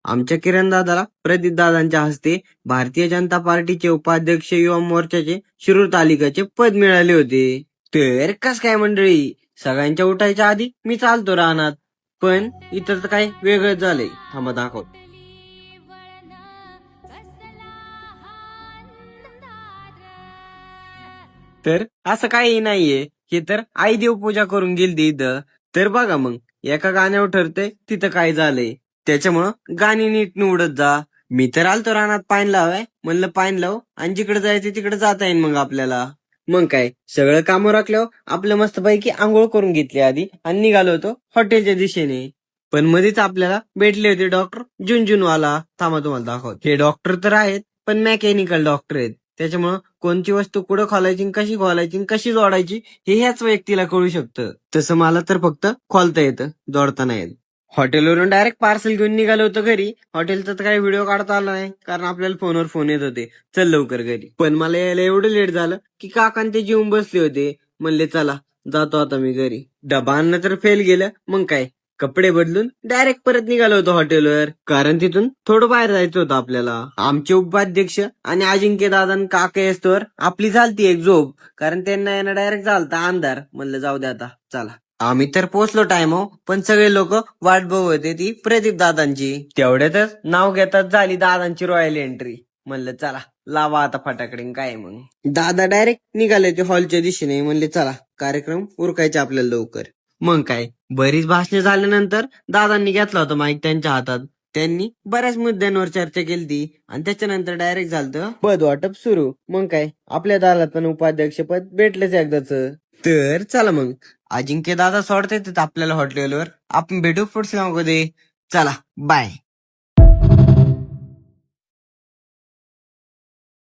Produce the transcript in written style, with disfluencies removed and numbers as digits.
आमच्या किरण दादाला प्रदीप दादांच्या हस्ते भारतीय जनता पार्टीचे उपाध्यक्ष युवा मोर्चाचे शिरूर तालुक्याचे पद मिळाले होते. तर कस काय मंडळी, सगळ्यांच्या उठायच्या आधी मी चालतो रानात, पण इतर तर काय वेगळंच झालंय. थांबा दाखव. तर असं काही नाहीये, हे तर आई देव पूजा करून गेली इथं. तर बघा मग, एका गाण्यावर ठरतंय तिथं काय झालंय, त्याच्यामुळं गाणी नीट निवडत जा. मी तर आलतो रानात पाणी लावाय, म्हणलं पाणी लाव आणि जिकडे जायचं तिकडे जाता येईल मग आपल्याला. मग काय, सगळं कामं राखल्यावर आपलं मस्तपैकी आंघोळ करून घेतली आधी आणि निघालो होतो हॉटेलच्या दिशेने. पण मध्येच आपल्याला भेटले होते डॉक्टर झुंझुनवाला. थांबा तुम्हाला दाखवतो. हे डॉक्टर तर आहेत, पण मेकॅनिकल डॉक्टर आहेत. त्याच्यामुळं कोणती वस्तू कुठं खोलायची, कशी खोलायची, कशी जोडायची हे ह्याच व्यक्तीला कळू शकतं. तसं मला तर फक्त खोलता येतं, जोडता नाही येत. हॉटेलवरून डायरेक्ट पार्सल घेऊन निघालो होतो घरी. हॉटेलचा तर काही व्हिडिओ काढता आला नाही, कारण आपल्याला फोनवर फोन येत होते, चल लवकर घरी. पण मला यायला एवढं लेट झालं की काकांते ते जेवून बसले होते. म्हणले चला जातो आता मी घरी. डबा आणणं तर फेल गेलं. मग काय, कपडे बदलून डायरेक्ट परत निघालो होतो हॉटेलवर, कारण तिथून थोडं बाहेर जायचं होतं आपल्याला. आमचे उपाध्यक्ष आणि अजिंक्य दादा काका येस्तोवर आपली झालती एक झोप, कारण त्यांना येणं डायरेक्ट झालता अंधार. म्हणलं जाऊ दे आता चला. आम्ही तर पोहोचलो टाइम हो, पण सगळे लोक वाट बघत होते ती प्रदीप दादांची. तेवढ्यातच नाव घेतात झाली दादांची रॉयल एंट्री. म्हणलं चला लावा आता फटाकडे. काय मग, दादा डायरेक्ट निघाले ते हॉलच्या दिशेने. म्हणले चला कार्यक्रम उरकायचा आपल्याला लवकर. मग काय, बरीच भाषणे झाल्यानंतर दादांनी घेतला होता माईक त्यांच्या हातात. त्यांनी बऱ्याच मुद्द्यांवर चर्चा केली आणि त्याच्यानंतर डायरेक्ट झालं पद वाटप सुरू. मग काय, आपल्या दादाला पण उपाध्यक्ष पद भेटलंच एकदाच. तर चला मग, अजिंक्य दादा सोडता येतात आपल्याला हॉटेलवर. आपण भेटू पुढच्या मध्ये. चला बाय.